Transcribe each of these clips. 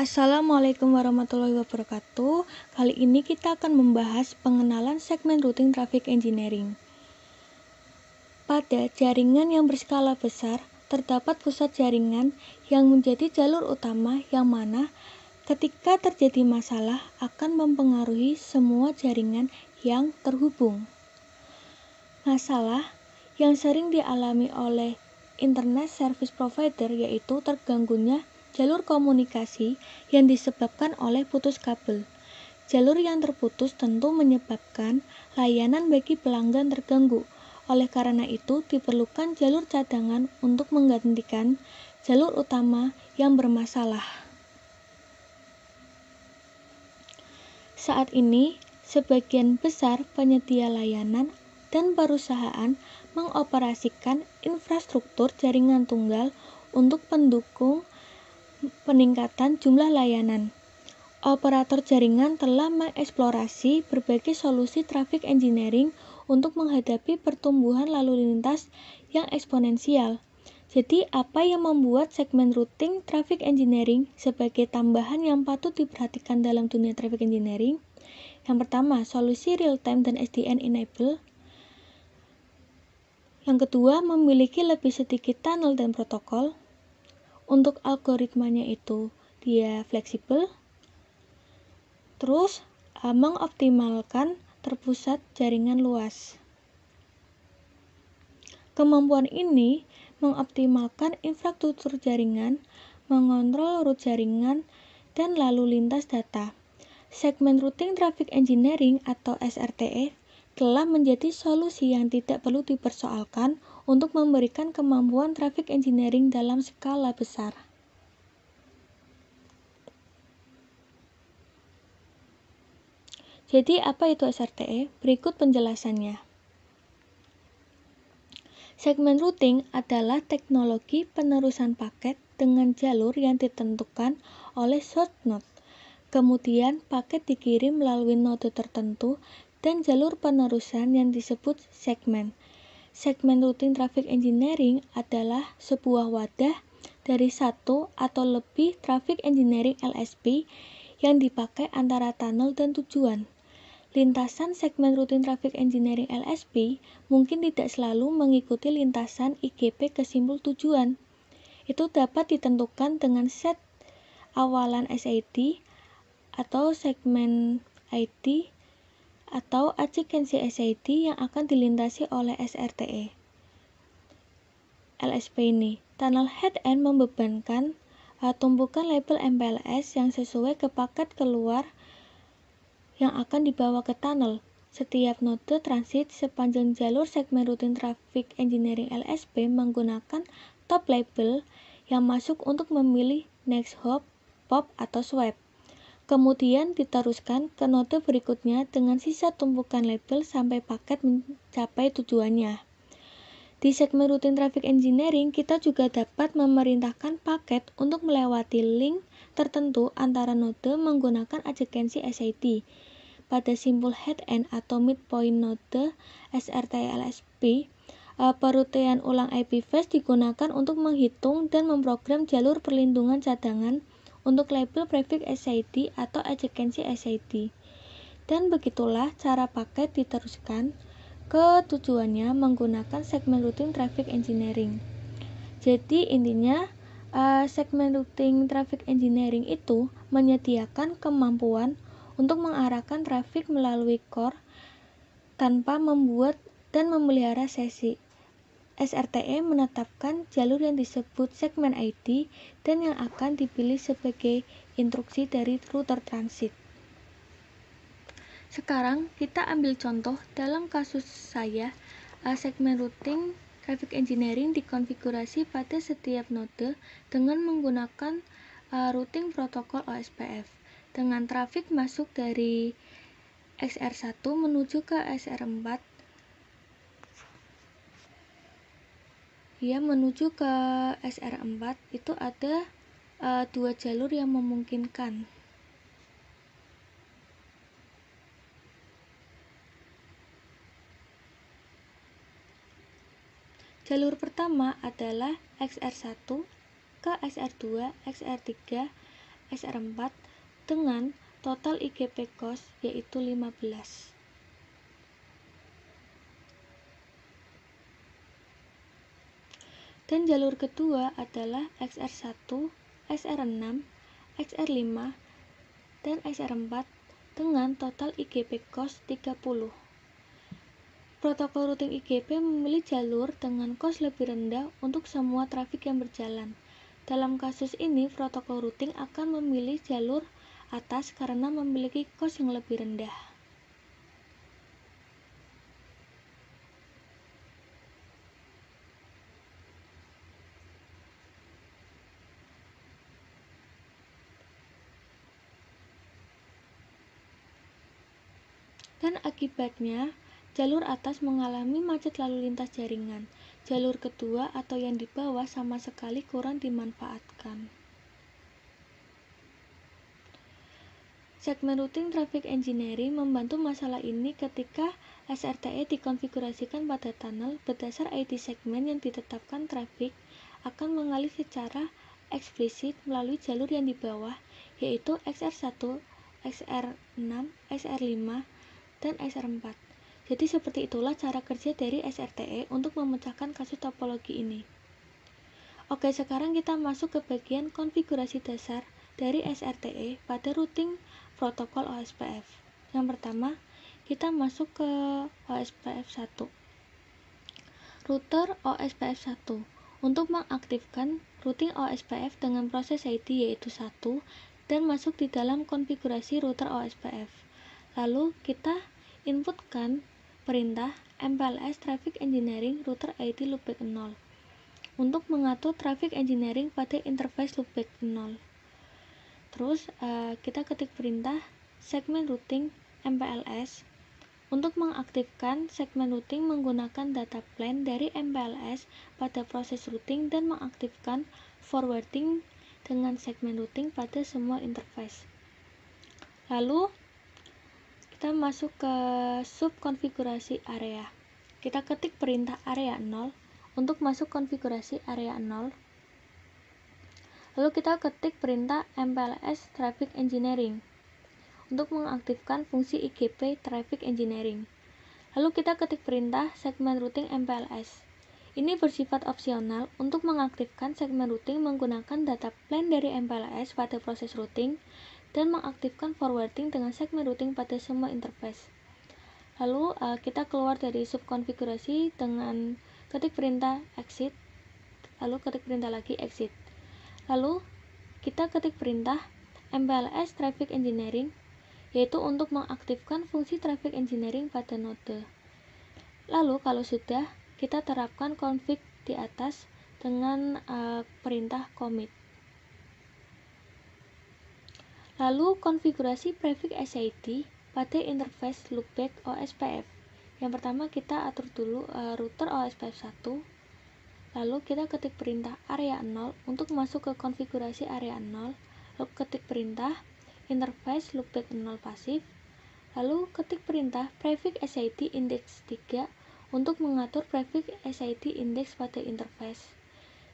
Assalamualaikum warahmatullahi wabarakatuh. Kali ini kita akan membahas pengenalan segmen routing traffic engineering. Pada jaringan yang berskala besar, terdapat pusat jaringan yang menjadi jalur utama yang mana ketika terjadi masalah akan mempengaruhi semua jaringan yang terhubung. Masalah yang sering dialami oleh Internet Service Provider yaitu terganggunya jalur komunikasi yang disebabkan oleh putus kabel. Jalur yang terputus tentu menyebabkan layanan bagi pelanggan terganggu. Oleh karena itu, diperlukan jalur cadangan untuk menggantikan jalur utama yang bermasalah. Saat ini, sebagian besar penyedia layanan dan perusahaan mengoperasikan infrastruktur jaringan tunggal untuk mendukung peningkatan jumlah layanan. Operator jaringan telah mengeksplorasi berbagai solusi traffic engineering untuk menghadapi pertumbuhan lalu lintas yang eksponensial. Jadi, apa yang membuat segmen routing traffic engineering sebagai tambahan yang patut diperhatikan dalam dunia traffic engineering? Yang pertama, solusi real-time dan SDN enable. Yang kedua, memiliki lebih sedikit tunnel dan protokol. Untuk algoritmanya itu dia fleksibel. Terus mengoptimalkan terpusat jaringan luas. Kemampuan ini mengoptimalkan infrastruktur jaringan, mengontrol root jaringan, dan lalu lintas data. Segmen Routing Traffic Engineering atau SRTE telah menjadi solusi yang tidak perlu dipersoalkan untuk memberikan kemampuan traffic engineering dalam skala besar. Jadi, apa itu SRTE? Berikut penjelasannya. Segmen routing adalah teknologi penerusan paket dengan jalur yang ditentukan oleh source node. Kemudian, paket dikirim melalui node tertentu dan jalur penerusan yang disebut segmen. Segmen routing traffic engineering adalah sebuah wadah dari satu atau lebih traffic engineering LSP yang dipakai antara tunnel dan tujuan. Lintasan segmen routing traffic engineering LSP mungkin tidak selalu mengikuti lintasan IGP ke simbol tujuan. Itu dapat ditentukan dengan set awalan SID atau segmen ID atau adjacency SID yang akan dilintasi oleh SRTE. LSP ini, tunnel head-end membebankan tumpukan label MPLS yang sesuai ke paket keluar yang akan dibawa ke tunnel. Setiap node transit sepanjang jalur segmen routing traffic engineering LSP menggunakan top label yang masuk untuk memilih next hop, pop, atau swipe. Kemudian diteruskan ke node berikutnya dengan sisa tumpukan label sampai paket mencapai tujuannya. Di segmen routing traffic engineering, kita juga dapat memerintahkan paket untuk melewati link tertentu antara node menggunakan adjacency SID. Pada simbol head-end atau midpoint node SRTE LSP, perutian ulang IP fetch digunakan untuk menghitung dan memprogram jalur perlindungan cadangan untuk label prefix SID atau adjacency SID. Dan begitulah cara paket diteruskan ke tujuannya menggunakan segmen routing traffic engineering. Jadi intinya segmen routing traffic engineering itu menyediakan kemampuan untuk mengarahkan traffic melalui core tanpa membuat dan memelihara sesi. SRTE menetapkan jalur yang disebut segmen ID dan yang akan dipilih sebagai instruksi dari router transit. Sekarang kita ambil contoh dalam kasus saya, segmen routing traffic engineering dikonfigurasi pada setiap node dengan menggunakan routing protokol OSPF dengan trafik masuk dari XR1 menuju ke XR4 menuju ke SR4 itu ada dua jalur yang memungkinkan. Jalur pertama adalah XR1 ke XR2, XR3, SR4 dengan total IGP cost yaitu 15. Dan jalur kedua adalah XR1, XR6, XR5, dan XR4 dengan total IGP cost 30. Protokol routing IGP memilih jalur dengan cost lebih rendah untuk semua trafik yang berjalan. Dalam kasus ini, protokol routing akan memilih jalur atas karena memiliki cost yang lebih rendah. Dan akibatnya, jalur atas mengalami macet lalu lintas jaringan. Jalur kedua atau yang di bawah sama sekali kurang dimanfaatkan. Segmen routing traffic engineering membantu masalah ini ketika SRTE dikonfigurasikan pada tunnel berdasar ID segmen yang ditetapkan traffic akan mengalir secara eksplisit melalui jalur yang di bawah, yaitu XR1, XR6, XR5, dan XR4. Jadi seperti itulah cara kerja dari SRTE untuk memecahkan kasus topologi ini. Oke, sekarang kita masuk ke bagian konfigurasi dasar dari SRTE pada routing protokol OSPF. Yang pertama, kita masuk ke OSPF 1. Router OSPF 1. Untuk mengaktifkan routing OSPF dengan proses ID yaitu 1 dan masuk di dalam konfigurasi router OSPF. Lalu kita inputkan perintah MPLS Traffic Engineering Router ID Loopback 0 untuk mengatur traffic engineering pada interface loopback 0. Terus kita ketik perintah segmen routing MPLS untuk mengaktifkan segmen routing menggunakan data plane dari MPLS pada proses routing dan mengaktifkan forwarding dengan segmen routing pada semua interface. Lalu kita masuk ke sub konfigurasi area. Kita ketik perintah area 0 untuk masuk konfigurasi area 0. Lalu kita ketik perintah MPLS Traffic Engineering untuk mengaktifkan fungsi IGP Traffic Engineering. Lalu kita ketik perintah segmen routing MPLS. Ini bersifat opsional untuk mengaktifkan segmen routing menggunakan data plane dari MPLS pada proses routing dan mengaktifkan forwarding dengan segmen routing pada semua interface. Lalu kita keluar dari subkonfigurasi dengan ketik perintah exit, lalu ketik perintah lagi exit. Lalu kita ketik perintah MPLS Traffic Engineering, yaitu untuk mengaktifkan fungsi traffic engineering pada node. Lalu kalau sudah, kita terapkan config di atas dengan perintah commit. Lalu konfigurasi prefix SID pada interface loopback OSPF. Yang pertama kita atur dulu router OSPF 1. Lalu kita ketik perintah area 0 untuk masuk ke konfigurasi area 0. Lalu ketik perintah interface loopback 0 pasif. Lalu ketik perintah prefix SID index 3 untuk mengatur prefix SID index pada interface.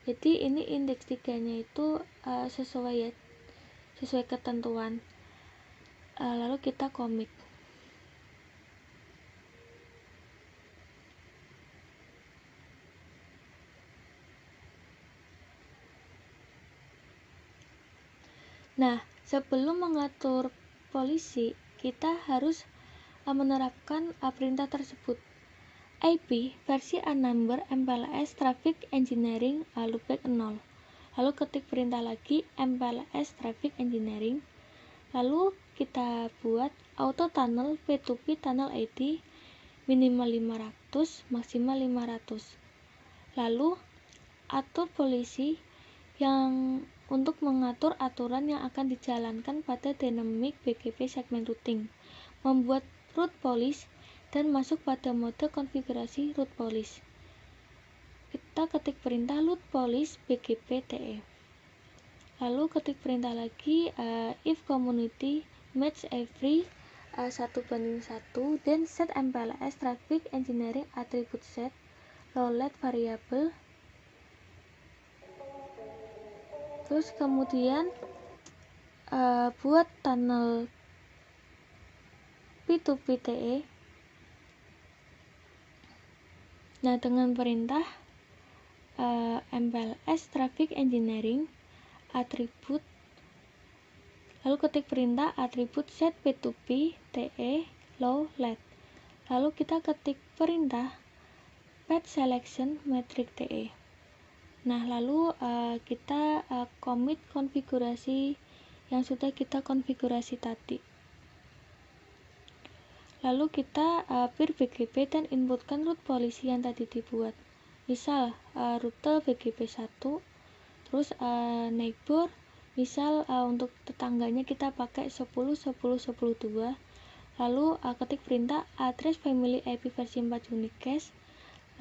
Jadi ini indeks 3-nya itu sesuai ketentuan. Lalu kita commit. Nah, sebelum mengatur polisi, kita harus menerapkan perintah tersebut. IP versi number MPLS Traffic Engineering loopback 0. Lalu ketik perintah lagi MPLS Traffic Engineering. Lalu kita buat auto tunnel P2P tunnel ID minimal 500 maksimal 500. Lalu atur polisi yang untuk mengatur aturan yang akan dijalankan pada dynamic BGP segment routing, membuat route police dan masuk pada mode konfigurasi route police. Kita ketik perintah route police BGP TE. Lalu ketik perintah lagi if community match every 1:1 dan set MPLS traffic engineering attribute set low-let variable. Terus kemudian buat tunnel P2P-TE. Nah, dengan perintah MPLS Traffic Engineering atribut, lalu ketik perintah atribut set P2P TE low let, lalu kita ketik perintah path selection metric TE. Nah, lalu kita commit konfigurasi yang sudah kita konfigurasi tadi. Lalu kita peer BGP dan inputkan route polisi yang tadi dibuat. Misal rute BGP 1, terus neighbor, misal untuk tetangganya kita pakai 10, 10, 10, 2. Lalu ketik perintah address family IP versi 4 unicast.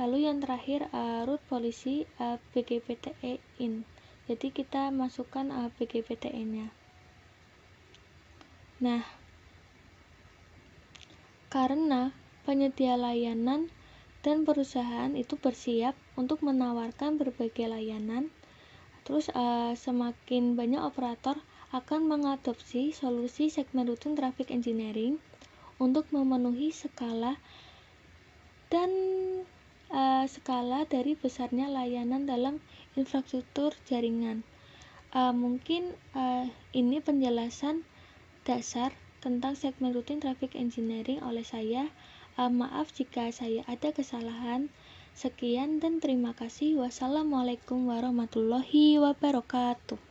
Lalu yang terakhir root polisi BGP-TE in. Jadi kita masukkan BGP-TE-nya. Nah, karena penyedia layanan dan perusahaan itu bersiap untuk menawarkan berbagai layanan, terus semakin banyak operator akan mengadopsi solusi segmen routing traffic engineering untuk memenuhi skala dan skala dari besarnya layanan dalam infrastruktur jaringan. Mungkin ini penjelasan dasar tentang segmen routing traffic engineering oleh saya. Maaf jika saya ada kesalahan. Sekian dan terima kasih. Wassalamualaikum warahmatullahi wabarakatuh.